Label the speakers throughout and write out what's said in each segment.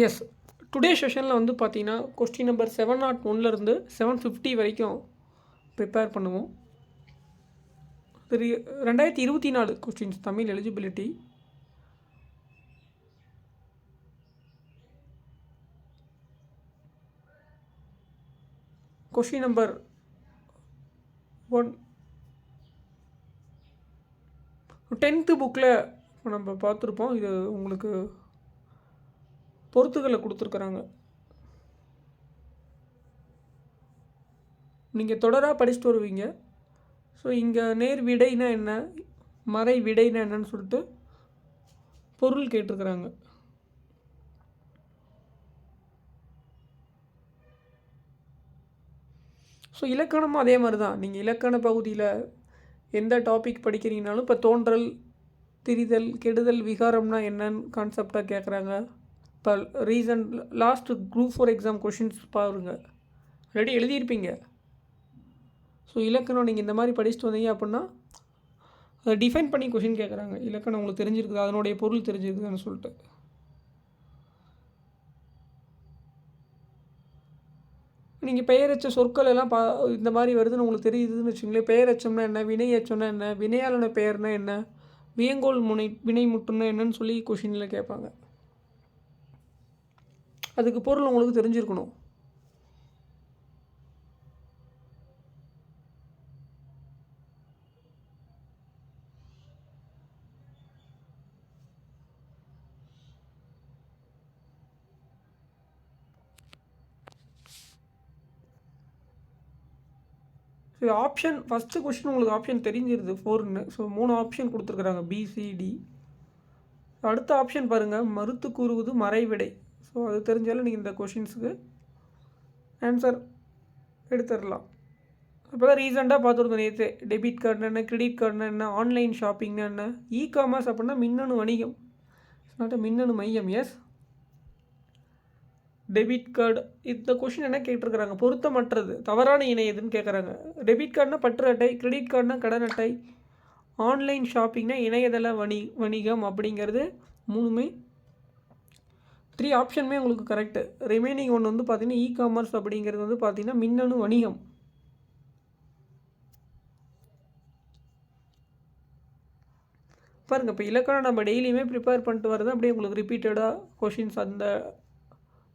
Speaker 1: S. Today செஷனில் வந்து பார்த்தீங்கன்னா கொஸ்டின் நம்பர் 701 750 வரைக்கும் ப்ரிப்பேர் பண்ணுவோம். 2024 questions Tamil eligibility. Question number 1 10th புக்கில் நம்ம பார்த்துருப்போம். இது உங்களுக்கு பொறுத்துகளை கொடுத்துருக்குறாங்க. நீங்கள் தொடராக படிச்சுட்டு வருவீங்க. ஸோ இங்கே நேர் விடைனா என்ன, மறை விடைனா என்னன்னு சொல்லிட்டு பொருள் கேட்டிருக்கிறாங்க. ஸோ இலக்கணமும் அதே மாதிரி தான். நீங்கள் இலக்கண பகுதியில் எந்த டாபிக் படிக்கிறீங்கனாலும் இப்போ தோன்றல், திரிதல், கெடுதல், விகாரம்னா என்னன்னு கான்செப்டாக கேட்குறாங்க. இப்போ recent last group 4 exam questions பாருங்கள், ஆல்ரெடி எழுதியிருப்பீங்க. ஸோ இலக்கணம் நீங்கள் இந்த மாதிரி படிச்சுட்டு வந்தீங்க அப்படின்னா அதை டிஃபைன் பண்ணி கொஷின் கேட்குறாங்க. இலக்கணம் உங்களுக்கு தெரிஞ்சிருக்குது, அதனுடைய பொருள் தெரிஞ்சிருக்குதுன்னு சொல்லிட்டு. நீங்கள் பெயரச்ச சொற்கள் எல்லாம் இந்த மாதிரி வருதுன்னு உங்களுக்கு தெரியுதுன்னு வச்சுங்களேன். பெயரச்சம்னா என்ன, வினையச்சம்னா என்ன, வினையாளன பெயர்னா என்ன, வியங்கோல் வினைமுட்டுன்னா என்னன்னு சொல்லி கொஷினில் கேட்பாங்க. அதுக்கு பொருள் உங்களுக்கு தெரிஞ்சிருக்கணும். ஸோ ஆப்ஷன் ஃபஸ்ட்டு கொஷின் உங்களுக்கு ஆப்ஷன் தெரிஞ்சிருது 4ன்னு. ஸோ 3 ஆப்ஷன் கொடுத்துருக்குறாங்க, பிசிடி. அடுத்த ஆப்ஷன் பாருங்கள், மறுத்து கூறுவது மறைவிடை. ஸோ அது தெரிஞ்சாலும் நீங்கள் இந்த கொஷின்ஸுக்கு ஆன்சர் எடுத்துடலாம். இப்போ தான் ரீசெண்டாக பார்த்துருக்கோம் நேற்று. டெபிட் கார்டுனா என்ன, கிரெடிட் கார்டுனா என்ன, ஆன்லைன் ஷாப்பிங்னா என்ன, காமர்ஸ் அப்படின்னா மின்னணு வணிகம், நாட் மின்னணு மையம். Yes, debit card. இந்த கொஷின் என்ன கேட்டிருக்கிறாங்க, பொருத்தமற்றது, தவறான இணை எதுன்னு கேட்குறாங்க. டெபிட் கார்டுனா பற்று அட்டை, கிரெடிட் கார்டுனா கடன் அட்டை, ஆன்லைன் ஷாப்பிங்னா இணையதள வணிகம் அப்படிங்கிறது 3மே 3 ஆப்ஷனுமே உங்களுக்கு கரெக்டு. ரிமைனிங் ஒன்று வந்து பார்த்தீங்கன்னா காமர்ஸ் அப்படிங்கிறது வந்து பார்த்தீங்கன்னா மின்னணு வணிகம். பாருங்கள், இப்போ இலக்கணம் நம்ம டெய்லியுமே ப்ரிப்பேர் பண்ணிட்டு வரது அப்படியே உங்களுக்கு ரிப்பீட்டடாக கொஷின்ஸ் அந்த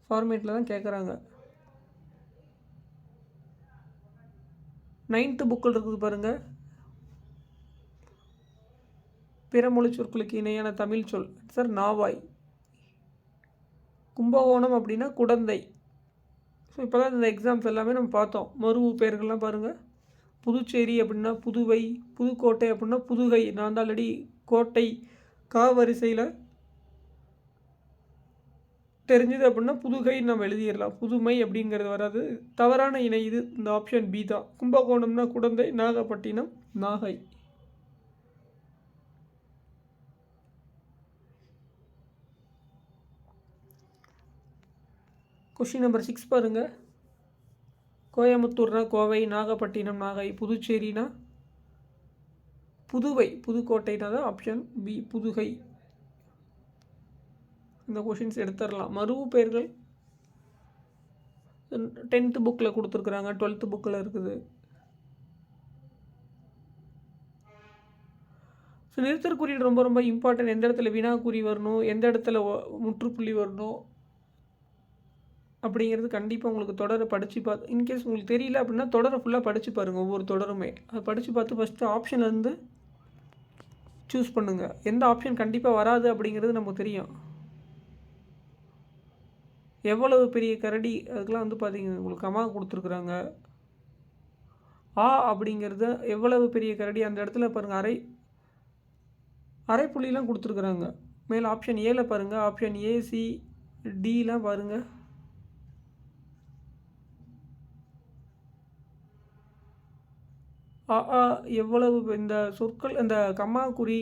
Speaker 1: ஃபார்மேட்டில் தான் கேட்குறாங்க. 9th புக்கில் இருக்குது பாருங்கள், பிறமொழி சொற்களுக்கு இணையான தமிழ் சொல். சார் நாவாய். கும்பகோணம் அப்படின்னா குடந்தை. ஸோ இப்போ தான் இந்த எக்ஸாம்ஸ் எல்லாமே நம்ம பார்த்தோம். மருவு பெயர்கள்லாம் பாருங்கள். புதுச்சேரி அப்படின்னா புதுவை, புதுக்கோட்டை அப்படின்னா புதுகை. நான் தான் ஆல்ரெடி கோட்டை வரிசையில் தெரிஞ்சது அப்படின்னா புதுகை நம்ம எழுதிடலாம். புதுமை அப்படிங்கிறது வராது. தவறான இணை இது, இந்த ஆப்ஷன் பி தான். கும்பகோணம்னா குடந்தை, நாகப்பட்டினம் நாகை. கொஷின் நம்பர் 6 பாருங்கள். கோயம்புத்தூர்னா கோவை, நாகப்பட்டினம் நாகை, புதுச்சேரினா புதுவை, புதுக்கோட்டைனா தான் ஆப்ஷன் பி புதுகை. இந்த கொஷின்ஸ் எடுத்துடலாம். மருவு பெயர்கள் 10th புக்கில் கொடுத்துருக்குறாங்க, 12th புக்கில் இருக்குது. ஸோ நிறுத்தற் குறியீடு ரொம்ப ரொம்ப இம்பார்ட்டன்ட். எந்த இடத்துல வினா குறி வரணும், எந்த இடத்துல முற்றுப்புள்ளி வரணும் அப்படிங்கிறது கண்டிப்பாக உங்களுக்கு தொடரை படித்து பார்த்து, இன்கேஸ் உங்களுக்கு தெரியல அப்படின்னா தொடரை ஃபுல்லாக படித்து பாருங்கள். ஒவ்வொரு தொடருமே அதை படித்து பார்த்து ஃபஸ்ட்டு ஆப்ஷன்லேருந்து சூஸ் பண்ணுங்கள். எந்த ஆப்ஷன் கண்டிப்பாக வராது அப்படிங்கிறது நமக்கு தெரியும். எவ்வளவு பெரிய கரடி, அதுக்கெலாம் வந்து பார்த்தீங்க உங்களுக்கு கமா கொடுத்துருக்குறாங்க. அப்படிங்கிறது எவ்வளவு பெரிய கரடி, அந்த இடத்துல பாருங்கள் அரை புள்ளிலாம் கொடுத்துருக்குறாங்க. மேலே ஆப்ஷன் ஏல பாருங்கள், ஆப்ஷன் ஏசி டிலாம் பாருங்கள். எவ்வளவு இந்த சொற்கள், இந்த கம்மா குறி,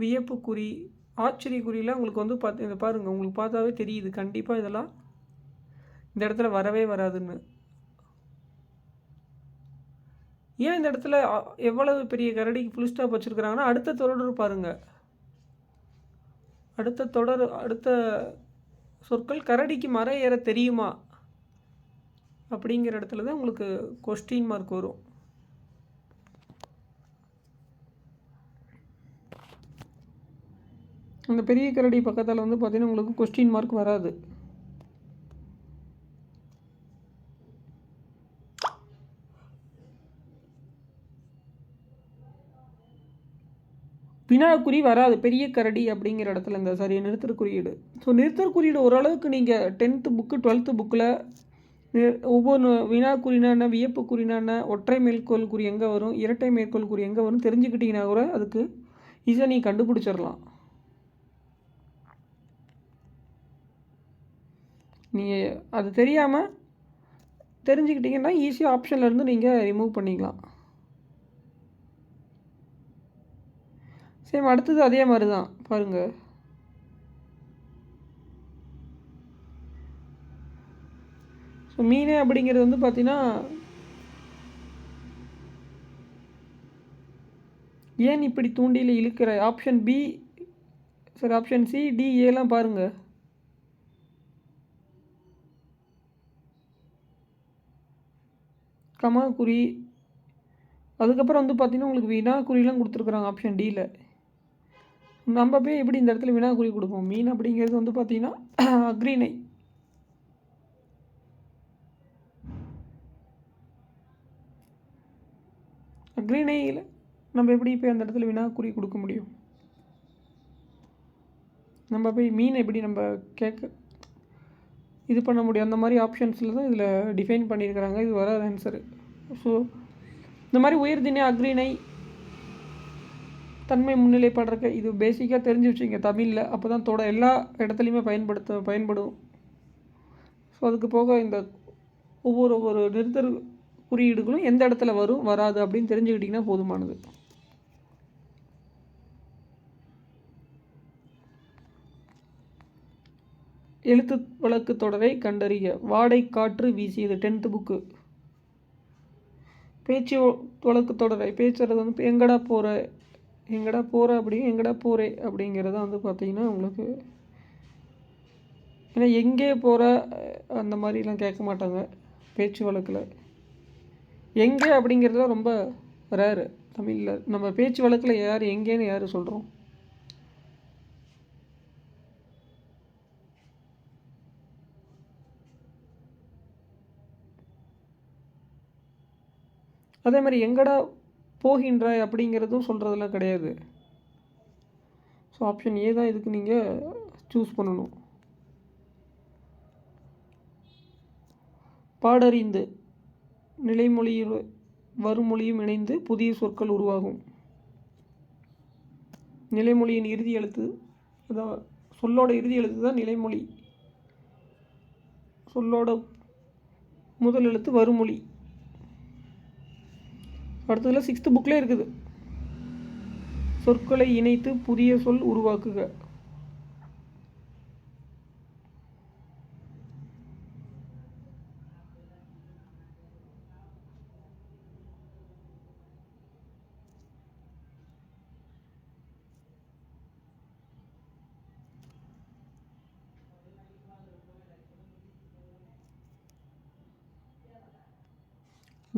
Speaker 1: வியப்பு குறி, ஆச்சரிய குறிலாம் உங்களுக்கு வந்து இதை பாருங்கள், உங்களுக்கு பார்த்தாவே தெரியுது கண்டிப்பாக இதெல்லாம் இந்த இடத்துல வரவே வராதுன்னு. ஏன் இந்த இடத்துல எவ்வளவு பெரிய கரடிக்கு ஃபுல் ஸ்டாப் வச்சுருக்குறாங்கன்னா அடுத்த தொடர் பாருங்கள். அடுத்த சொற்கள் கரடிக்கு மரம் ஏற தெரியுமா அப்படிங்கிற இடத்துல தான் உங்களுக்கு கொஸ்டின் மார்க் வரும். அந்த பெரிய கரடி பக்கத்தில் வந்து பார்த்தீங்கன்னா உங்களுக்கு கொஸ்டின் மார்க் வராது. வினாக்குறி வராது பெரிய கரடி அப்படிங்கிற இடத்துல இந்த சாரி நிறுத்தற் குறியீடு. ஸோ நிறுத்தற் குறியீடு ஓரளவுக்கு நீங்கள் 10th புக்கு 12th புக்கில் ஒவ்வொரு வினாக்குறினா என்ன, வியப்பு குறினா என்ன, ஒற்றை மேற்கோள் குறி எங்கே வரும், இரட்டை மேற்கோள் குறி எங்கே வரும் தெரிஞ்சுக்கிட்டிங்கன்னா கூட அதுக்கு ஈஸியாக நீங்கள் கண்டுபிடிச்சிடலாம். நீங்கள் அது தெரியாமல் தெரிஞ்சுக்கிட்டிங்கன்னா ஈஸியாக ஆப்ஷன்லேருந்து நீங்கள் ரிமூவ் பண்ணிக்கலாம். சேம் அடுத்தது அதே மாதிரி தான் பாருங்கள். ஸோ மீனே அப்படிங்கிறது வந்து பார்த்தீங்கன்னா ஏன் இப்படி தூண்டியில் இழுக்கிற ஆப்ஷன் பி சரி ஆப்ஷன் சி டி ஏலாம் பாருங்கள். கமா குறி அதுக்கப்புறம் வந்து பார்த்திங்கன்னா உங்களுக்கு வினாக்குறிலாம் கொடுத்துருக்குறாங்க ஆப்ஷன் டியில். நம்ம போய் எப்படி இந்த இடத்துல வினாக்குறி கொடுப்போம். மீன் அப்படிங்கிறது வந்து பார்த்திங்கன்னா அக்ரிணை. அக்ரிணையில் நம்ம எப்படி போய் அந்த இடத்துல வினாக்குறி கொடுக்க முடியும். நம்ம போய் மீன் எப்படி நம்ம இது பண்ண முடியும். அந்த மாதிரி ஆப்ஷன்ஸில் தான் இதில் டிஃபைன் பண்ணியிருக்கிறாங்க. இது வராது ஆன்சரு. ஸோ இந்த மாதிரி உயர்திணை அக்ரிணை தன்மை முன்னிலைப்படுறக்க இது பேசிக்காக தெரிஞ்சு வச்சுங்க தமிழில். அப்போ தான் எல்லா இடத்துலையுமே பயன்படும். ஸோ அதுக்கு போக இந்த ஒவ்வொரு நிறுத்தற் குறியீடுகளும் எந்த இடத்துல வரும் வராது அப்படின்னு தெரிஞ்சுக்கிட்டிங்கன்னா போதுமானது. எழுத்து வழக்கு தொடரை கண்டறிய. வாடை காற்று வீசியது 10th புக்கு. பேச்சு வழக்கு தொடரை பேசுறது வந்து எங்கடா போகிற எங்கடா போகிறே அப்படிங்கிறத வந்து பார்த்திங்கன்னா உங்களுக்கு ஏன்னா எங்கே போகிற அந்த மாதிரிலாம் கேட்க மாட்டாங்க பேச்சு வழக்கில். எங்கே அப்படிங்கிறதுலாம் ரொம்ப ரேரு தமிழில். நம்ம பேச்சு வழக்கில் எங்கேன்னு யார் சொல்கிறோம். அதே மாதிரி எங்கடா போகின்றாய் அப்படிங்கிறதும் சொல்கிறதெல்லாம் கிடையாது. ஸோ ஆப்ஷன் ஏ தான் இதுக்கு நீங்கள் சூஸ் பண்ணணும். பாடறிந்து நிலைமொழியில் வருமொழியும் இணைந்து புதிய சொற்கள் உருவாகும். நிலைமொழியின் இறுதி எழுத்து அதான் சொல்லோட இறுதி எழுத்து தான் நிலைமொழி. சொல்லோட முதல் எழுத்து வருமொழி. அடுத்ததில் 6th புக்கில் இருக்குது. சொற்களை இணைத்து புதிய சொல் உருவாக்குக.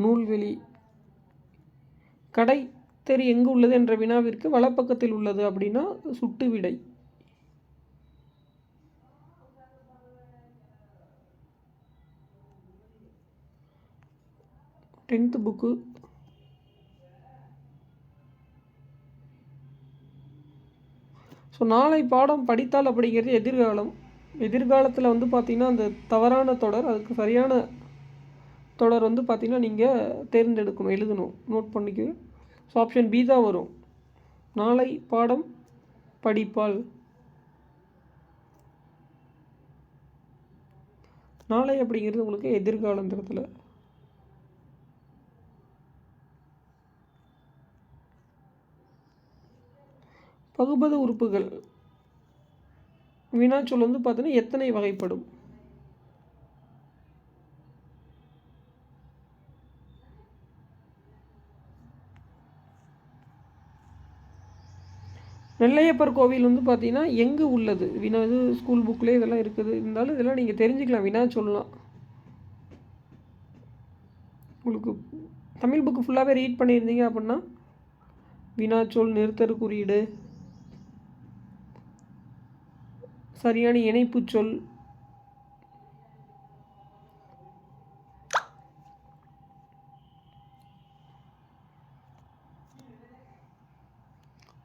Speaker 1: நூல்வெளி. கடை தெரு எங்கு உள்ளது என்ற வினாவிற்கு வலப்பக்கத்தில் உள்ளது அப்படின்னா சுட்டு விடை. Tenth book. ஸோ நாளை பாடம் படித்தால் அப்படிங்கிறது எதிர்காலம். எதிர்காலத்தில் வந்து பார்த்திங்கன்னா அந்த தவறான தொடர் அதுக்கு சரியான தொடர் வந்து பார்த்திங்கன்னா நீங்கள் தேர்ந்தெடுக்கணும், எழுதணும், நோட் பண்ணிக்க. ஸோ ஆப்ஷன் பி தான் வரும். நாளை பாடம் படிப்பால். நாளை அப்படிங்கிறது உங்களுக்கு எதிர்காலத்தில். பகுபத உறுப்புகள் வினாச்சொல் வந்து பார்த்தீங்கன்னா எத்தனை வகைப்படும். நெல்லையப்பர் கோவில் வந்து பார்த்தீங்கன்னா எங்கே உள்ளது வினா, இது ஸ்கூல் புக்லேயே இதெல்லாம் இருக்குது. இருந்தாலும் இதெல்லாம் நீங்கள் தெரிஞ்சுக்கலாம், வினா சொல்லலாம். உங்களுக்கு தமிழ் புக்கு ஃபுல்லாகவே ரீட் பண்ணியிருந்தீங்க அப்படின்னா வினாச்சொல், நிறுத்தற் குறியீடு, சரியான இணைப்புச் சொல்,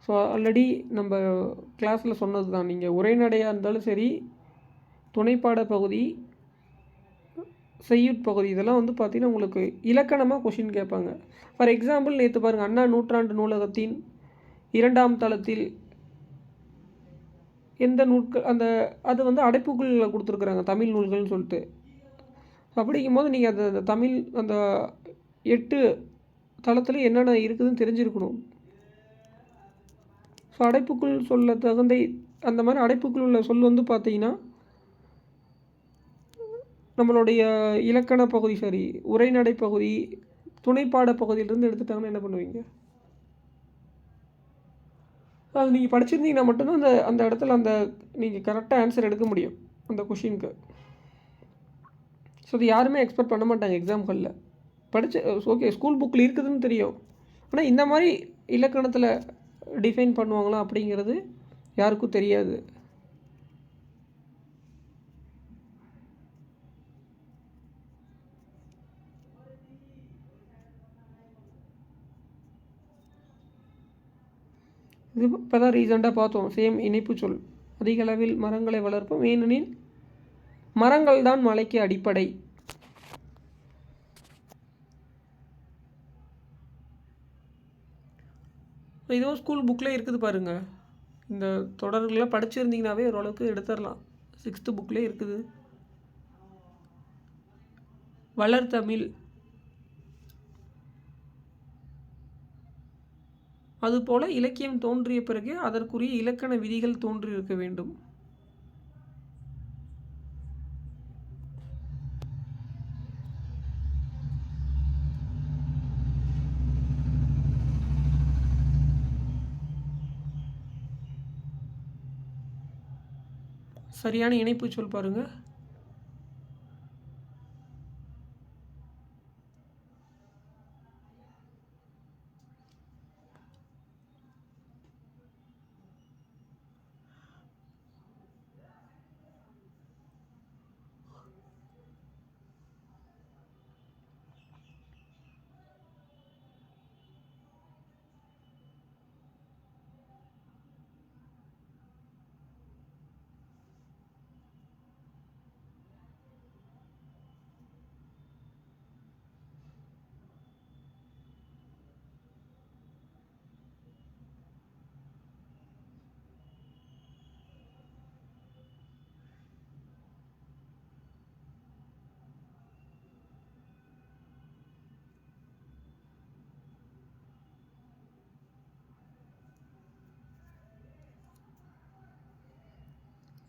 Speaker 1: ஸோ ஆல்ரெடி நம்ம கிளாஸில் சொன்னது தான். நீங்கள் உரைநடையாக இருந்தாலும் சரி, துணைப்பாட பகுதி, செய்யுட்பகுதி, இதெல்லாம் வந்து பார்த்திங்கன்னா உங்களுக்கு இலக்கணமாக கொஷின் கேட்பாங்க. ஃபார் எக்ஸாம்பிள் நேற்று பாருங்கள், அண்ணா நூற்றாண்டு நூலகத்தின் 2ஆம் தளத்தில் எந்த நூட்கள், அந்த அது வந்து அடைப்புக்குள்ளில் கொடுத்துருக்குறாங்க, தமிழ் நூல்கள்னு சொல்லிட்டு. அப்படிங்கும்போது நீங்கள் அந்த தமிழ் அந்த 8 தளத்தில் என்னென்ன இருக்குதுன்னு தெரிஞ்சிருக்கணும். ஸோ அடைப்புக்குள் சொல்ல தகுந்த அந்த மாதிரி அடைப்புக்குள் உள்ள சொல் வந்து பார்த்தீங்கன்னா நம்மளுடைய இலக்கண பகுதி, சரி உரைநடை பகுதி, துணைப்பாட பகுதியிலிருந்து எடுத்துட்டாங்கன்னா என்ன பண்ணுவீங்க? அது நீங்கள் படிச்சிருந்தீங்கன்னா மட்டும்தான் அந்த அந்த இடத்துல அந்த நீங்கள் கரெக்டாக ஆன்சர் எடுக்க முடியும் அந்த கொஷினுக்கு. ஸோ அது யாருமே எக்ஸ்பெக்ட் பண்ண மாட்டாங்க எக்ஸாம் ஹாலில். ஓகே ஸ்கூல் புக்கில் இருக்குதுன்னு தெரியும், ஆனால் இந்த மாதிரி இலக்கணத்தில் டிஃபைன் பண்ணுவாங்களா அப்படிங்கிறது யாருக்கும் தெரியாது. இது இப்போ தான் ரீசெண்டாக பார்த்தோம். சேம் இணைப்பு சொல். அதிக அளவில் மரங்களை வளர்ப்போம், ஏனெனில் மரங்கள் தான் மலைக்கு அடிப்படை. இதுவும் ஸ்கூல் புக்கில் இருக்குது பாருங்கள். இந்த தொடர்கள்லாம் படிச்சிருந்தீங்கன்னாவே ஓரளவுக்கு எடுத்துடலாம். 6th புக்லேயே இருக்குது. வளர்தமிழ், அதுபோல இலக்கியம் தோன்றிய பிறகு அதற்குரிய இலக்கண விதிகள் தோன்றியிருக்க வேண்டும். சரியான இணைப்பு சொல் பாருங்கள்.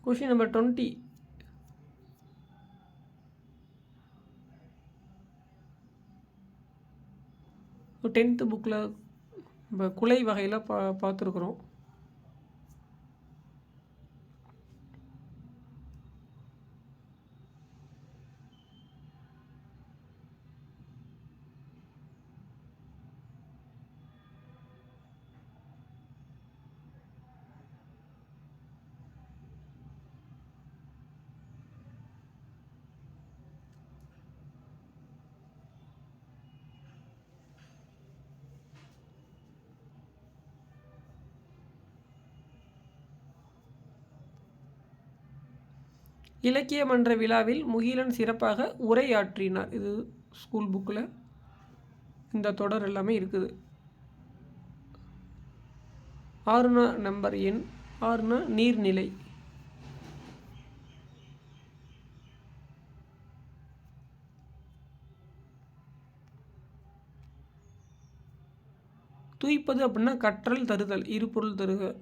Speaker 1: Question number 20. இப்போ 10th புக்கில் நம்ம குலை வகையில் பார்த்துருக்குறோம். இலக்கிய மன்ற விழாவில் முகிலன் சிறப்பாக உரையாற்றினார். இது ஸ்கூல் புக்கில் இந்த தொடர் எல்லாமே இருக்குது. 6னா நம்பர் எண், 6னா நீர்நிலை. துய்ப்பது அப்படின்னா கற்றல் தருதல், இருபொருள் தருக.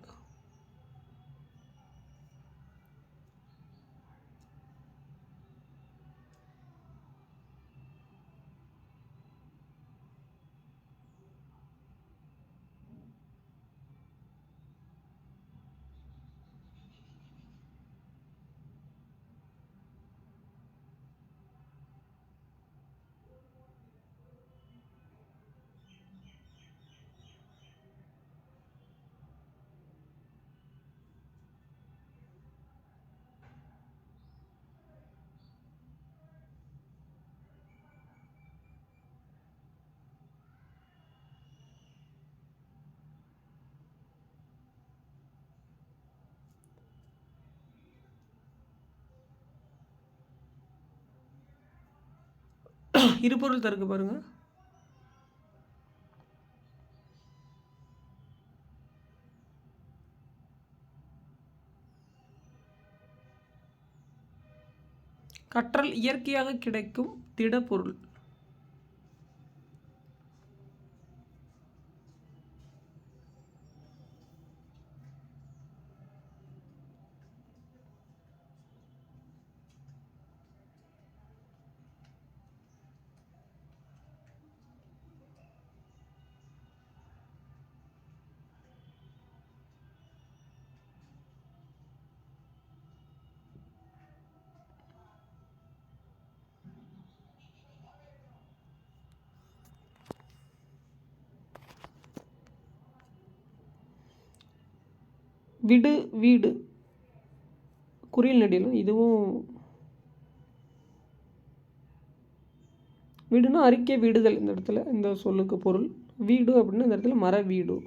Speaker 1: இருபொருள் தருக்கு பாருங்கள். கற்றல் இயற்கையாக கிடைக்கும் திடப்பொருள். விடு வீடு குறில் நடிலும். இதுவும் வீடுனா அறிக்கை விடுதல். இந்த இடத்துல இந்த சொல்லுக்கு பொருள். வீடு அப்படின்னா இந்த இடத்துல மர வீடு.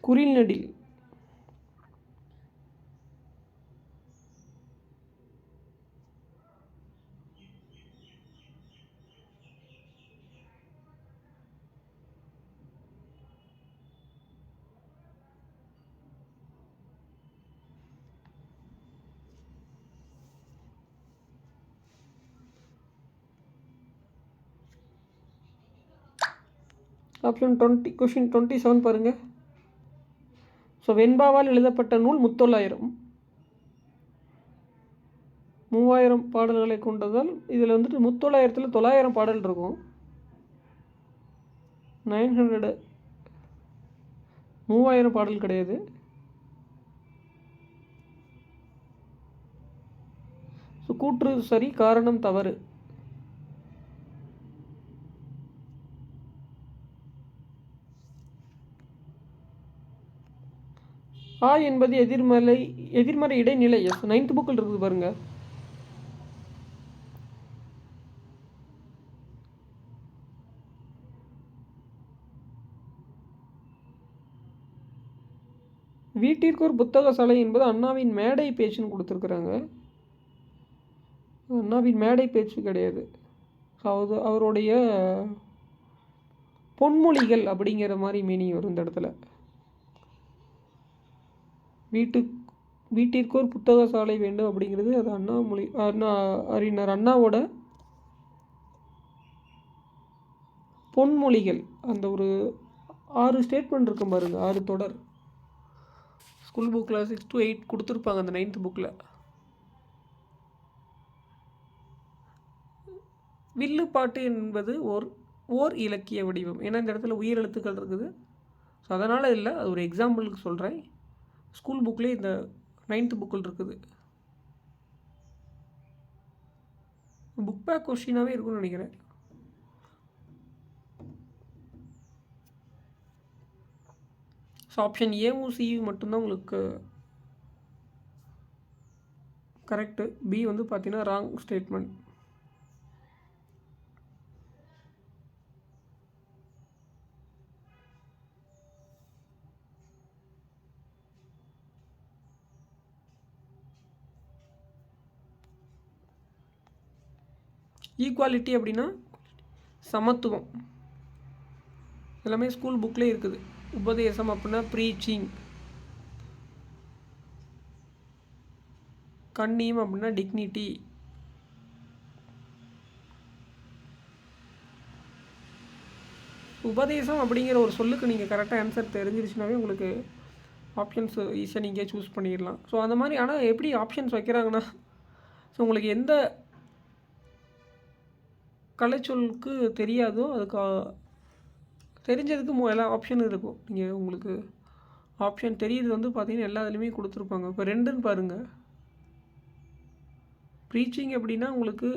Speaker 1: குறில் நடில். ஆப்ஷன் 20 கொஷின் 27 பாருங்கள். ஸோ வெண்பாவால் எழுதப்பட்ட நூல் முத்தொள்ளாயிரம். 3000 பாடல்களை கொண்டதால் இதில் வந்துட்டு முத்தொள்ளாயிரத்தில் 900 பாடல் இருக்கும். 900 3000 பாடல் கிடையாது. ஸோ கூற்று சரி, காரணம் தவறு. ஆ என்பது எதிர்மறை இடைநிலை. எஸ் 9th புக்கில் இருக்குது பாருங்கள். வீட்டிற்கு ஒரு புத்தக சாலை என்பது அண்ணாவின் மேடை பேச்சுன்னு கொடுத்துருக்குறாங்க. அண்ணாவின் மேடை பேச்சு கிடையாது. அவருடைய பொன்மொழிகள் அப்படிங்கிற மாதிரி மீனிங் வரும் இந்த இடத்துல. வீட்டிற்கு ஒரு புத்தக சாலை வேண்டும் அப்படிங்கிறது அது அறிஞர் அண்ணாவோட பொன்மொழிகள். அந்த ஒரு 6 ஸ்டேட்மெண்ட் இருக்கும் பாருங்கள், 6 தொடர். ஸ்கூல் புக்கில் 6 to 8 கொடுத்துருப்பாங்க அந்த 9th புக்கில். வில்லுப்பாட்டு என்பது ஓர் இலக்கிய வடிவம். ஏன்னா இந்த இடத்துல உயிரெழுத்துக்கள் இருக்குது. ஸோ அதனால் இல்லை, அது ஒரு எக்ஸாம்பிளுக்கு சொல்கிறேன். ஸ்கூல் புக்லேயே இந்த 9th புக்கில் இருக்குது. புக் பேக் கொஸ்டினாகவே இருக்கும்னு நினைக்கிறேன். ஸோ ஆப்ஷன் ஏவும் சியும் மட்டும்தான் உங்களுக்கு கரெக்டு. பி வந்து பார்த்தீங்கன்னா ராங் ஸ்டேட்மெண்ட். ஈக்குவாலிட்டி அப்படின்னா சமத்துவம். எல்லாமே ஸ்கூல் புக்லேயே இருக்குது. உபதேசம் அப்படின்னா ப்ரீச்சிங். கண்ணியம் அப்படின்னா டிக்னிட்டி. உபதேசம் அப்படிங்கிற ஒரு சொல்லுக்கு நீங்கள் கரெக்டாக ஆன்சர் தெரிஞ்சிருச்சுனாவே உங்களுக்கு ஆப்ஷன்ஸ் ஈஸியாக நீங்கள் சூஸ் பண்ணிடலாம். ஸோ அந்த மாதிரி. ஆனால் எப்படி ஆப்ஷன்ஸ் வைக்கிறாங்கன்னா, ஸோ உங்களுக்கு எந்த கலைச்சொலுக்கு தெரியாதோ அதுக்கு தெரிஞ்சதுக்கு எல்லா ஆப்ஷன் இருக்கும். நீங்கள் உங்களுக்கு ஆப்ஷன் தெரியுது வந்து பார்த்தீங்கன்னா எல்லா இதுலேயுமே கொடுத்துருப்பாங்க. இப்போ 2ன்னு பாருங்கள். ப்ரீச்சிங் அப்படின்னா உங்களுக்கு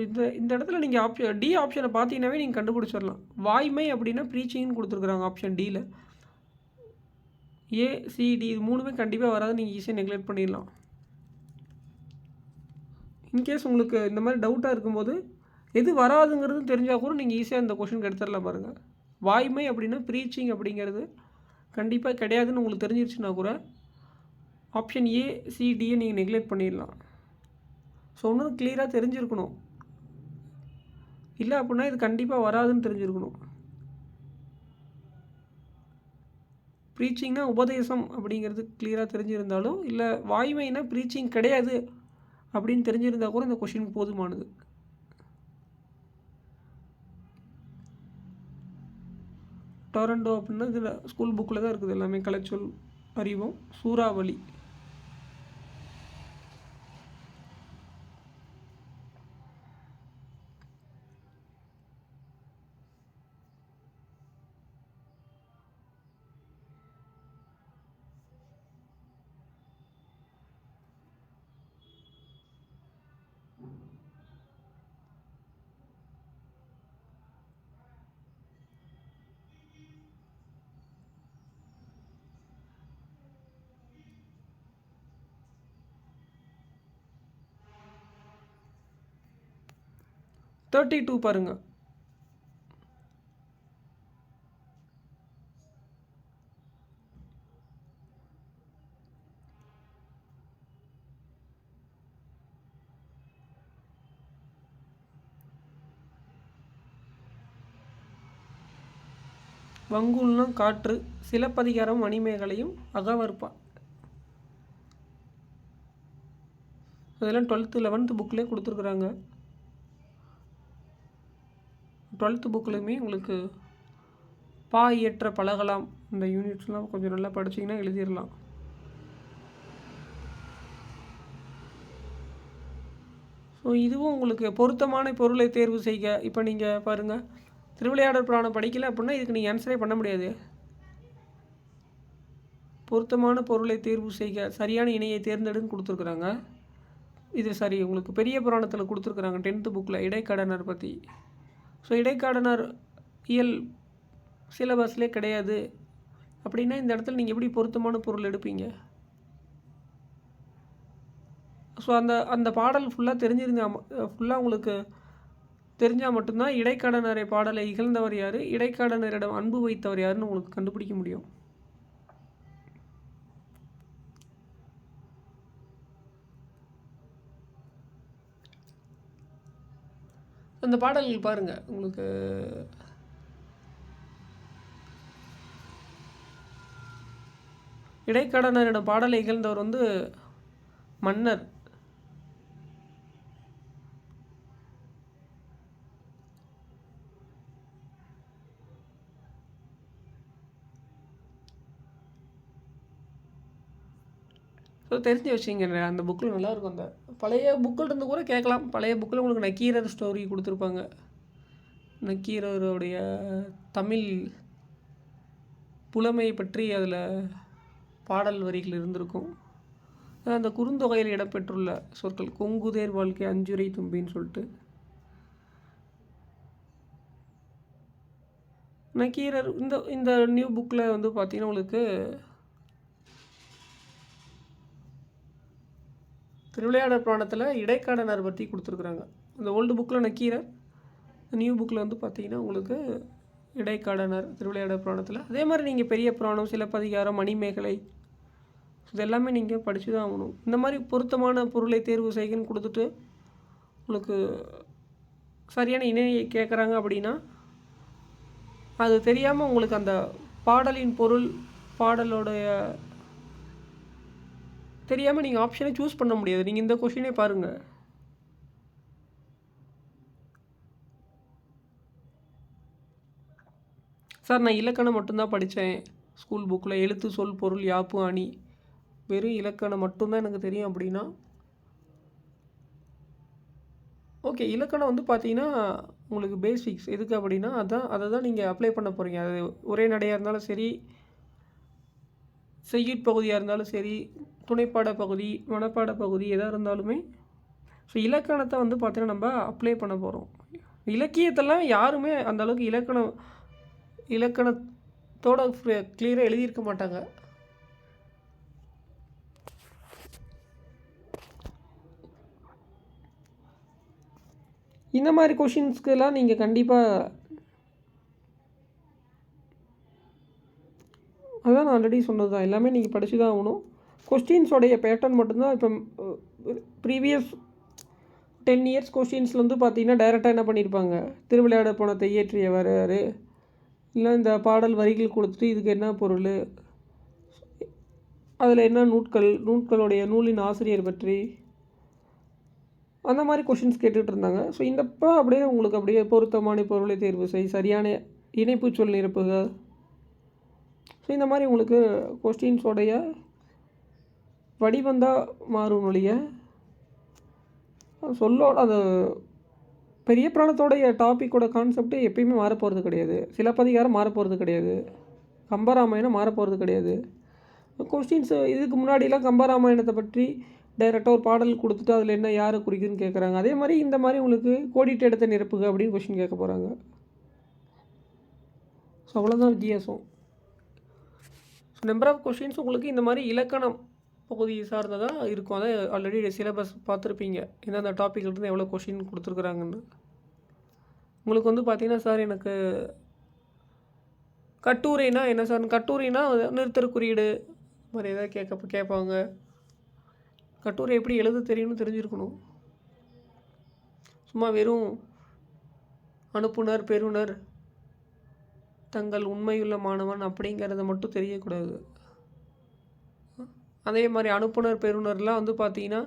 Speaker 1: இந்த இடத்துல நீங்கள் டி ஆப்ஷனை பார்த்தீங்கன்னாவே நீங்கள் கண்டுபிடிச்சிடலாம். வாய்மை அப்படின்னா ப்ரீச்சிங்னு கொடுத்துருக்குறாங்க ஆப்ஷன் டியில். ஏசிடி இது 3மே கண்டிப்பாக வராது. நீங்கள் ஈஸியாக நெக்லெக்ட் பண்ணிடலாம். இன்கேஸ் உங்களுக்கு இந்த மாதிரி டவுட்டாக இருக்கும்போது எது வராதுங்கிறது தெரிஞ்சால் கூட நீங்கள் ஈஸியாக இந்த கொஷினுக்கு எடுத்துடலாம் பாருங்கள். வாய்மை அப்படின்னா ப்ரீச்சிங் அப்படிங்கிறது கண்டிப்பாக கிடையாதுன்னு உங்களுக்கு தெரிஞ்சிருச்சுன்னா கூட ஆப்ஷன் ஏ சிடியை நீங்கள் நெக்லெக்ட் பண்ணிடலாம். ஸோ ஒன்றும் கிளியராக தெரிஞ்சிருக்கணும். இல்லை அப்படின்னா இது கண்டிப்பாக வராதுன்னு தெரிஞ்சிருக்கணும். ப்ரீச்சிங்னா உபதேசம் அப்படிங்கிறது கிளியராக தெரிஞ்சிருந்தாலும், இல்லை வாய்மைனா ப்ரீச்சிங் கிடையாது அப்படின்னு தெரிஞ்சிருந்தால் கூட இந்த கொஷினுக்கு போதுமானது. டொரண்டோ அப்படின்னா இதில் ஸ்கூல் புக்கில் தான் இருக்குது எல்லாமே. கலைச்சொல் அறிவோம். சூறாவளி. தேர்ட்டி டூ பாருங்கள். வங்கூல்னா காற்று, சிலப்பதிகாரம் மணிமேகலையும் அகவற்பா. அதெல்லாம் 12th 11th புக்லேயே கொடுத்துருக்குறாங்க. 12th புக்லேயுமே உங்களுக்கு பா இயற்ற பழகலாம் இந்த யூனிட்ஸ்லாம் கொஞ்சம் நல்லா படிச்சிங்கன்னா எழுதிடலாம். ஸோ இதுவும் உங்களுக்கு பொருத்தமான பொருளை தேர்வு செய்க. இப்போ நீங்கள் பாருங்கள், திருவிளையாடல் புராணம் படிக்கலை அப்படின்னா இதுக்கு நீங்கள் ஆன்சரே பண்ண முடியாது. பொருத்தமான பொருளை தேர்வு செய்க, சரியான இணையை தேர்ந்தெடுன்னு கொடுத்துருக்குறாங்க. இது சரி. உங்களுக்கு பெரிய புராணத்தில் கொடுத்துருக்குறாங்க 10th புக்கில் இடைக்காடனர் பற்றி. ஸோ இடைக்காடனர் இயல் சிலபஸ்லேயே கிடையாது அப்படின்னா இந்த இடத்துல நீங்கள் எப்படி பொருத்தமான பொருள் எடுப்பீங்க? ஸோ அந்த பாடல் ஃபுல்லாக ஃபுல்லாக உங்களுக்கு தெரிஞ்சால் மட்டும்தான் இடைக்காடனரை பாடலை இகழ்ந்தவர் யார், இடைக்காடனரிடம் அன்பு வைத்தவர் யாருன்னு உங்களுக்கு கண்டுபிடிக்க முடியும். அந்த பாடல்கள் பாருங்கள். உங்களுக்கு இடைக்காடனரிடம் பாடலை இகழ்ந்தவர் மன்னர். ஸோ தெரிஞ்சு வச்சிங்க. அந்த புக்கில் நல்லாயிருக்கும். அந்த பழைய புக்கில் இருந்து கூட கேட்கலாம். பழைய புக்கில் உங்களுக்கு நக்கீரர் ஸ்டோரி கொடுத்துருப்பாங்க. நக்கீரருடைய தமிழ் புலமையை பற்றி அதில் பாடல் வரிகள் இருந்திருக்கும். அந்த குறுந்தொகையில் இடம்பெற்றுள்ள சொற்கள் கொங்குதேர் வாழ்க்கை அஞ்சுரை தும்பின்னு சொல்லிட்டு. நக்கீரர் இந்த நியூ புக்கில் பார்த்தீங்கன்னா உங்களுக்கு திருவிளையாடல் புராணத்தில் இடைக்காடனர் பற்றி கொடுத்துருக்குறாங்க. இந்த ஓல்டு புக்கில் நக்கீரர், நியூ புக்கில் பார்த்தீங்கன்னா உங்களுக்கு இடைக்காடனர் திருவிளையாடல் புராணத்தில். அதே மாதிரி நீங்கள் பெரிய புராணம், சிலப்பதிகாரம், மணிமேகலை இது எல்லாமே நீங்கள் படித்து தான் ஆகணும். இந்த மாதிரி பொருத்தமான பொருளை தேர்வு செய்கன்னு கொடுத்துட்டு உங்களுக்கு சரியான இணையை கேட்குறாங்க அப்படின்னா அது தெரியாமல் உங்களுக்கு அந்த பாடலின் பொருள், பாடலோடைய தெரியாமல் நீங்கள் ஆப்ஷனை சூஸ் பண்ண முடியாது. நீங்கள் இந்த கொஷினே பாருங்கள். சார் நான் இலக்கணம் மட்டும்தான் படித்தேன் ஸ்கூல் புக்கில், எழுத்து சொல் பொருள் யாப்பு அணி வெறும் இலக்கணம் மட்டும்தான் எனக்கு தெரியும் அப்படின்னா ஓகே. இலக்கணம் பார்த்தீங்கன்னா உங்களுக்கு பேசிக்ஸ் எதுக்கு அப்படின்னா அதை தான் நீங்கள் அப்ளை பண்ண போகிறீங்க. அது ஒரே நடையாக இருந்தாலும் சரி, செய்யுட்பகுதியாக இருந்தாலும் சரி, துணைப்பாட பகுதி, மனப்பாட பகுதி எதாக இருந்தாலுமே. ஸோ இலக்கணத்தை பார்த்தீங்கன்னா நம்ம அப்ளை பண்ண போகிறோம். இலக்கியத்தெல்லாம் யாருமே அந்தளவுக்கு இலக்கணத்தோட கிளியராக எழுதியிருக்க மாட்டாங்க. இந்த மாதிரி கொஷின்ஸ்க்கெல்லாம் நீங்கள் கண்டிப்பாக அதான் நான் ஆல்ரெடி சொன்னது தான், எல்லாமே நீங்கள் படித்து தான் ஆகணும். கொஸ்டின்ஸோடைய பேட்டர்ன் மட்டும்தான். இப்போ ப்ரீவியஸ் 10 இயர்ஸ் கொஸ்டின்ஸில் வந்து பார்த்தீங்கன்னா டைரெக்டாக என்ன பண்ணியிருப்பாங்க, திருவிளையாட பணத்தை இயற்றியவர் யார், இல்லை இந்த பாடல் வரிகள் கொடுத்துட்டு இதுக்கு என்ன பொருள், அதில் என்ன நூட்களுடைய நூலின் ஆசிரியர் பற்றி, அந்த மாதிரி கொஷின்ஸ் கேட்டுகிட்டு இருந்தாங்க. ஸோ இந்தப்போ அப்படியே உங்களுக்கு அப்படியே பொருத்தமான பொருளை தேர்வு செய், சரியான இணைப்பு சொல் நிரப்புக. ஸோ இந்த மாதிரி உங்களுக்கு கொஸ்டின்ஸோடைய வடிவந்தான் மாறும் ஒழிய சொல்லோட அந்த பெரிய புராணத்தோடைய டாப்பிக்கோட கான்செப்ட்டு எப்பயுமே மாறப்போகிறது கிடையாது. சிலப்பதிகாரம் மாறப்போகிறது கிடையாது, கம்பராமாயணம் மாறப்போகிறது கிடையாது. கொஸ்டின்ஸு இதுக்கு முன்னாடிலாம் கம்பராமாயணத்தை பற்றி டைரெக்டாக ஒரு பாடல் கொடுத்துட்டு அதில் என்ன யாரை குறிக்குதுன்னு கேட்குறாங்க. அதே மாதிரி இந்த மாதிரி உங்களுக்கு கோடிட்ட இடத்தை நிரப்புக அப்படின்னு கொஸ்டின் கேட்க போகிறாங்க. ஸோ அவ்வளோதான் வித்தியாசம். ஸோ நம்பர் ஆஃப் கொஸ்டின்ஸ் உங்களுக்கு இந்த மாதிரி இலக்கணம் பகுதி சார்ந்ததாக இருக்கும். அதை ஆல்ரெடி சிலபஸ் பார்த்துருப்பீங்க, எந்தெந்த டாப்பிக்லேருந்து எவ்வளோ கொஸ்டின் கொடுத்துருக்குறாங்கன்னு. உங்களுக்கு வந்து பார்த்தீங்கன்னா, சார் எனக்கு கட்டுரைனா என்ன சார், கட்டுரைனா நிறுத்தற் குறியீடு மாதிரி ஏதாவது கேட்பாங்க. கட்டுரை எப்படி எழுத தெரியும்னு தெரிஞ்சிருக்கணும். சும்மா வெறும் அனுப்புனர் பெறுநர் தங்கள் உண்மையுள்ள மாணவன் அப்படிங்கிறத மட்டும் தெரியக்கூடாது. அதே மாதிரி அனுப்புனர் பெறுநர்லாம் வந்து பார்த்தீங்கன்னா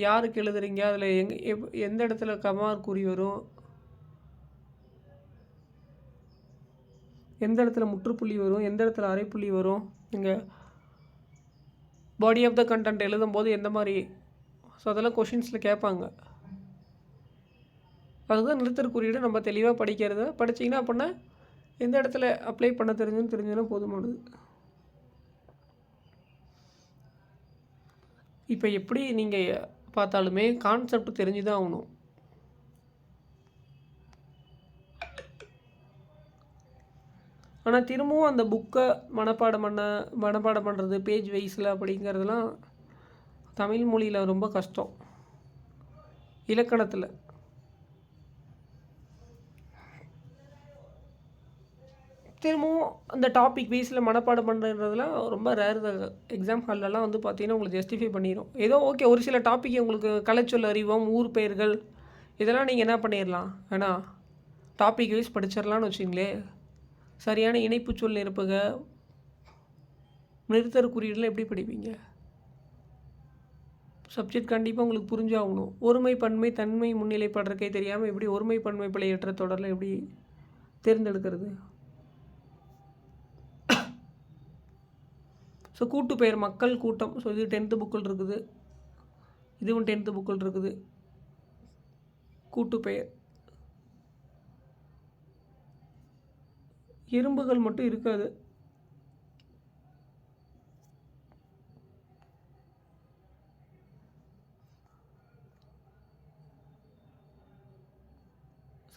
Speaker 1: யாருக்கு எழுதுறீங்க, அதில் எந்த இடத்துல கமார் குறி வரும், எந்த இடத்துல முற்றுப்புள்ளி வரும், எந்த இடத்துல அரைப்புள்ளி வரும், இங்கே பாடி ஆஃப் த கண்டென்ட் எழுதும்போது எந்த மாதிரி, ஸோ அதெல்லாம் கொஷின்ஸில் கேட்பாங்க. அதுதான் நிறுத்தற் குறியீடு. நம்ம தெளிவாக படிச்சிங்கன்னா அப்படின்னா எந்த இடத்துல அப்ளை பண்ண தெரிஞ்சுன்னா போதுமானது. இப்போ எப்படி நீங்கள் பார்த்தாலுமே கான்செப்ட் தெரிஞ்சு தான் ஆகணும். ஆனால் திரும்பவும் அந்த புக்கை மனப்பாடம் பண்ணுறது பேஜ் வைஸில் அப்படிங்கிறதுலாம் தமிழ் மொழியில் ரொம்ப கஷ்டம். இலக்கணத்தில் திரும்பவும் அந்த டாபிக் வைஸில் மனப்பாடம் பண்ணுறதுலாம் ரொம்ப ரேர். எக்ஸாம் ஹால்லலாம் வந்து பார்த்தீங்கன்னா உங்களுக்கு ஜஸ்டிஃபை பண்ணிடும். ஏதோ ஓகே, ஒரு சில டாப்பிக் உங்களுக்கு கலைச்சொல் அறிவோம், ஊர் பெயர்கள், இதெல்லாம் நீங்கள் என்ன பண்ணிடலாம், வேணால் டாபிக் வைஸ் படிச்சிடலான்னு வச்சிங்களே. சரியான இணைப்பு சொல் நிரப்புக, நிறுத்தற் குறியீடுலாம் எப்படி படிப்பீங்க? சப்ஜெக்ட் கண்டிப்பாக உங்களுக்கு புரிஞ்சாகணும். ஒருமை பன்மை தன்மை முன்னிலை படுறக்கே தெரியாமல் எப்படி ஒருமை பன்மை பிழையற்ற தொடரில் எப்படி தேர்ந்தெடுக்கிறது? ஸோ கூட்டு பெயர் மக்கள் கூட்டம், ஸோ இது 10th புக்கில் இருக்குது, இதுவும் 10th புக்கில் இருக்குது. கூட்டு பெயர் எறும்புகள் மட்டும் இருக்காது.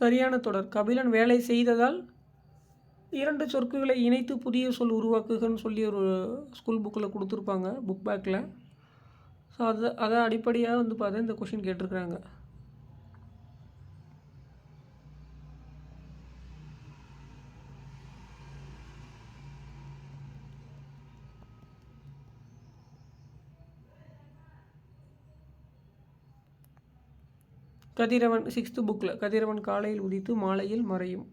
Speaker 1: சரியான தொடர், கபிலன் வேலை செய்ததால் 2 சொற்களை இணைத்து புதிய சொல் உருவாக்குகன்னு சொல்லி ஒரு ஸ்கூல் புக்கில் கொடுத்துருப்பாங்க, புக் பேக்கில். ஸோ அதை அடிப்படையாக வந்து பார்த்தா இந்த கொஷின் கேட்டிருக்கிறாங்க. கதிரவன் 6th புக்கில் கதிரவன் காலையில் உதித்து மாலையில் மறையும்.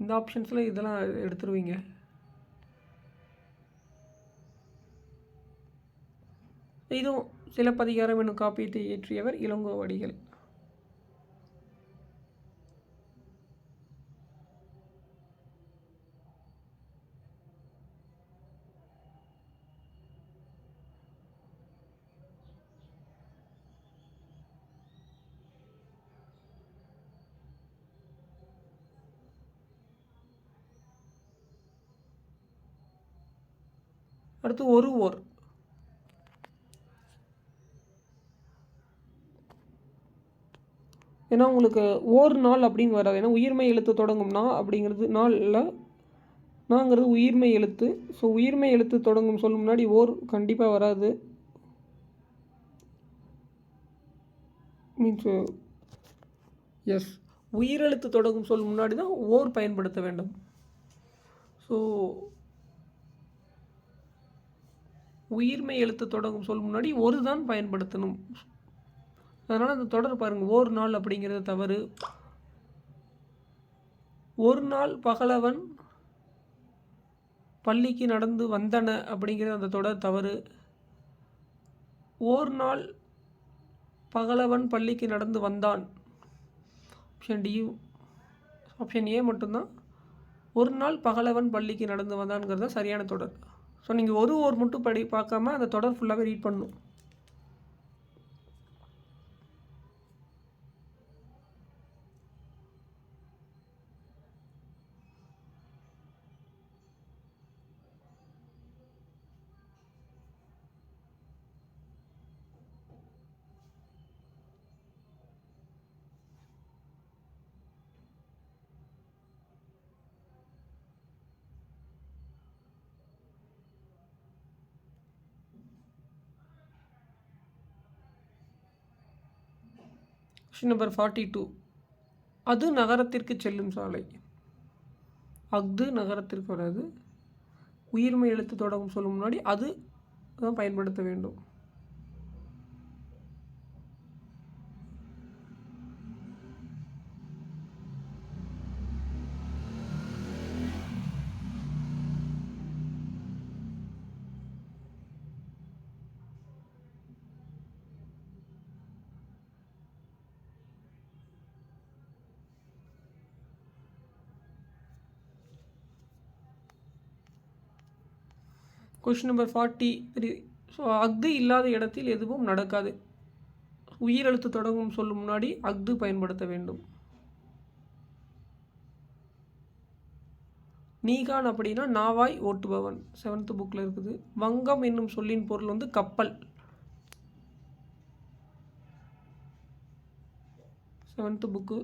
Speaker 1: இந்த ஆப்ஷன்ஸில் இதெல்லாம் எடுத்துருவீங்க. இதுவும் சிலப்பதிகாரம் என்னும் காப்பியத்தை இயற்றியவர் இளங்கோவடிகள். அடுத்து ஒரு ஓர், ஏன்னா உங்களுக்கு ஓர் நாள் அப்படின்னு வராது. ஏன்னா உயிர்மை எழுத்து தொடங்கும்னா அப்படிங்கிறது நாளில் நாங்கிறது உயிர்மை எழுத்து. ஸோ உயிர்மை எழுத்து தொடங்கும் சொல்லும் முன்னாடி ஓர் கண்டிப்பாக வராது. மீன்ஸ் எஸ், உயிரெழுத்து தொடங்கும் சொல் முன்னாடி தான் ஓர் பயன்படுத்த வேண்டும். ஸோ உயிர்மை எழுத்து தொடங்கும் சொல் முன்னாடி ஒரு தான் பயன்படுத்தணும். அதனால் அந்த தொடர் பாருங்கள், ஓர் நாள் அப்படிங்கிறது தவறு. ஒரு நாள் பகலவன் பள்ளிக்கு நடந்து வந்தன அப்படிங்கிறது அந்த தொடர் தவறு. ஓர் நாள் பகலவன் பள்ளிக்கு நடந்து வந்தான். Option D. ஆப்ஷன் ஏ மட்டும்தான் ஒரு நாள் பகலவன் பள்ளிக்கு நடந்து வந்தான்ங்கிறது தான் சரியான தொடர். ஸோ நீங்கள் ஒரு மட்டும் பார்க்காம அந்த தொடர் ஃபுல்லாகவே ரீட் பண்ணணும். Question number 42. அது நகரத்திற்கு செல்லும் சாலை. அஃது நகரத்திற்கு வராது. உயிர்மை எழுத்து தொடங்கும் சொல்லும் முன்னாடி அது தான் பயன்படுத்த வேண்டும். Question number 43. ஸோ அஃது இல்லாத இடத்தில் எதுவும் நடக்காது. உயிரெழுத்து தொடங்கும் சொல்லும் முன்னாடி அஃது பயன்படுத்த வேண்டும். நீகான் அப்படின்னா நாவாய் ஓட்டுபவன். 7th புக்கில் இருக்குது. வங்கம் என்னும் சொல்லின் பொருள் வந்து கப்பல். 7th book.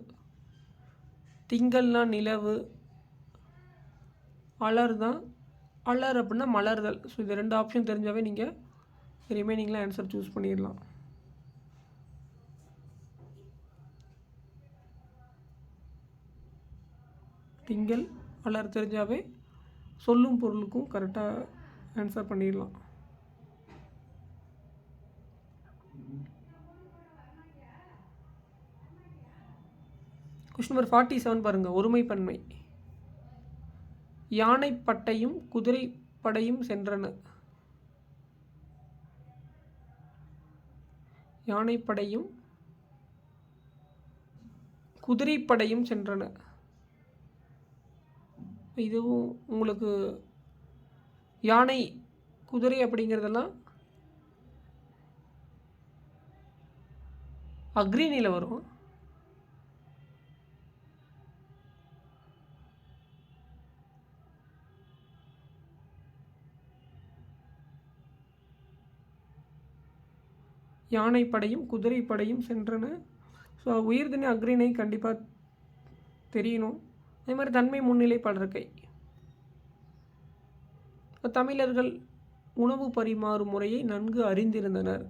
Speaker 1: திங்கள்னா நிலவு. அலர் தான். அலர் அப்படின்னா மலர்தல். ஸோ இது 2 ஆப்ஷன் தெரிஞ்சாவே நீங்கள் ரிமைனிங்லாம் ஆன்சர் சூஸ் பண்ணிடலாம். திங்கள் அலர் தெரிஞ்சாவே சொல்லும் பொருளுக்கும் கரெக்டாக ஆன்சர் பண்ணிடலாம். கொஸ்டின் நம்பர் 47 பாருங்கள். ஒருமைப்பன்மை. யானைப்பட்டையும் குதிரைப்படையும் சென்றன. யானைப்படையும் குதிரைப்படையும் சென்றன. இதுவும் உங்களுக்கு யானை குதிரை அப்படிங்கிறதெல்லாம் அக்ரிணியில் வரும். யானைப்படையும் குதிரைப்படையும் சென்றன. ஸோ உயிர்திணை அக்ரிணை கண்டிப்பாக தெரியணும். அதே மாதிரி தன்மை முன்னிலை படற்கை. தமிழர்கள் உணவு பரிமாறும் முறையை நன்கு அறிந்திருந்தனர்.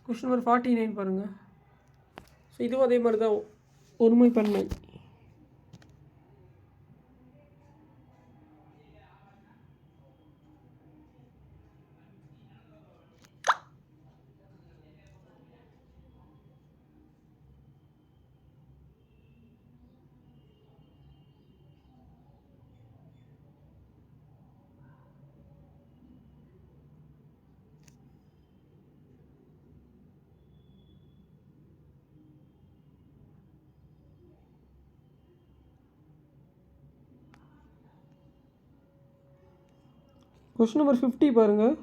Speaker 1: கொஸ்டின் நம்பர் 49 பாருங்கள். ஸோ இதுவும் அதே மாதிரி தான் ஒருமைப்பன்மை. கொஸ்டின் நம்பர் 50 பாருங்கள்.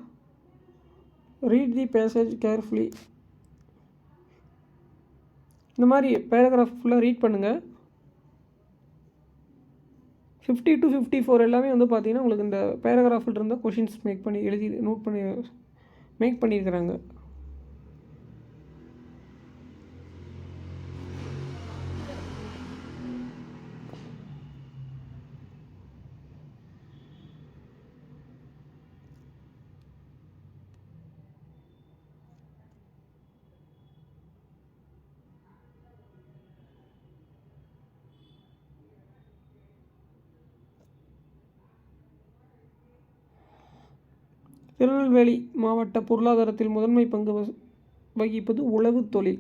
Speaker 1: Read the passage carefully. இந்த மாதிரி பேராகிராஃப் ஃபுல்லாக ரீட் பண்ணுங்கள். 50 to 54 எல்லாமே வந்து பார்த்தீங்கன்னா உங்களுக்கு இந்த பேராகிராஃபில் இருந்தால் கொஷின்ஸ் மேக் பண்ணி எழுதி நோட் பண்ணி மேக் பண்ணியிருக்கிறாங்க. திருநெல்வேலி மாவட்ட பொருளாதாரத்தில் முதன்மை பங்கு வகிப்பது உழவு தொழில்.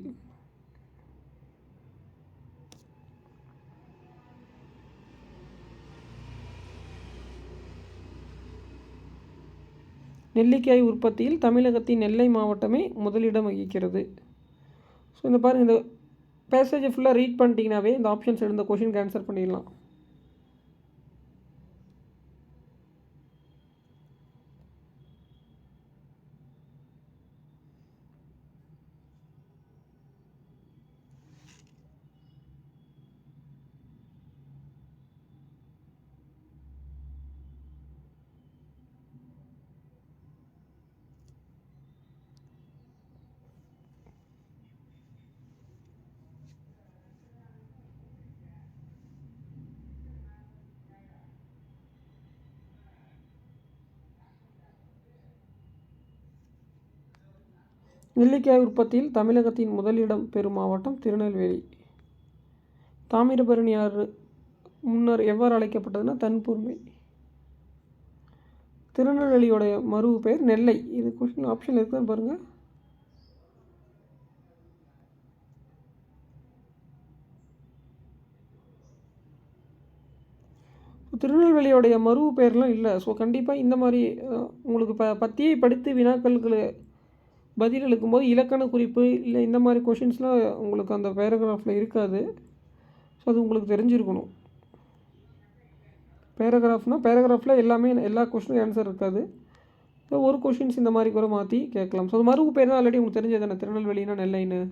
Speaker 1: நெல்லிக்காய் உற்பத்தியில் தமிழகத்தின் நெல்லை மாவட்டமே முதலிடம் வகிக்கிறது. ஸோ இந்த பாருங்கள், இந்த பேசேஜை ஃபுல்லாக ரீட் பண்ணிட்டீங்கன்னாவே இந்த ஆப்ஷன்ஸ் இருந்த கொஷினுக்கு ஆன்சர் பண்ணிடலாம். நெல்லிக்காய் உற்பத்தியில் தமிழகத்தின் முதலிடம் பெறும் மாவட்டம் திருநெல்வேலி. தாமிரபரணி ஆறு முன்னர் எவ்வாறு அழைக்கப்பட்டதுன்னா தன்பூர்மை. திருநெல்வேலியோடைய மறு பெயர் நெல்லை. இது கொஸ்டின் ஆப்ஷன் இருக்குன்னு பாருங்கள். திருநெல்வேலியோடைய மறு பெயர்லாம் இல்லை. ஸோ கண்டிப்பாக இந்த மாதிரி உங்களுக்கு பத்தியை படித்து வினாக்களுக்கு பதில் அளிக்கும்போது இலக்கண குறிப்பு இல்லை இந்த மாதிரி கொஷின்ஸ்லாம் உங்களுக்கு அந்த பேராகிராஃபில் இருக்காது. ஸோ அது உங்களுக்கு தெரிஞ்சிருக்கணும். பேராகிராஃபில் எல்லாமே எல்லா கொஷினும் ஆன்சர் இருக்காது. ஸோ ஒரு கொஷின்ஸ் இந்த மாதிரி கூட மாற்றி கேட்கலாம். ஸோ அது மறு பேர் தான் ஆல்ரெடி உங்களுக்கு தெரிஞ்சது தானே, திருநெல்வேலினா நெல்லைன்னு.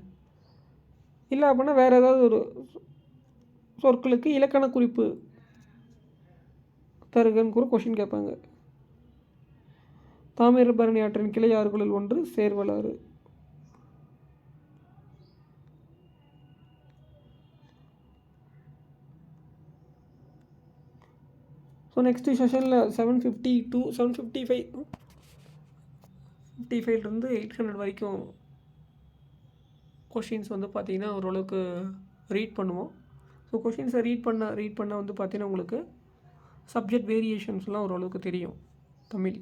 Speaker 1: இல்லை அப்படின்னா வேறு ஏதாவது ஒரு சொற்களுக்கு இலக்கண குறிப்பு தருகன்னு கூட கொஷின் கேட்பாங்க. தாமிரபரணி ஆற்றின் கிளை ஆறுகளில் ஒன்று சேர்வலாறு. ஸோ நெக்ஸ்ட்டு செஷனில் 750 to 755 800 வரைக்கும் கொஷின்ஸ் வந்து பார்த்திங்கன்னா ஓரளவுக்கு ரீட் பண்ணுவோம். ஸோ கொஷின்ஸை ரீட் பண்ண வந்து பார்த்திங்கன்னா உங்களுக்கு சப்ஜெக்ட் வேரியேஷன்ஸ்லாம் ஓரளவுக்கு தெரியும் தமிழ்.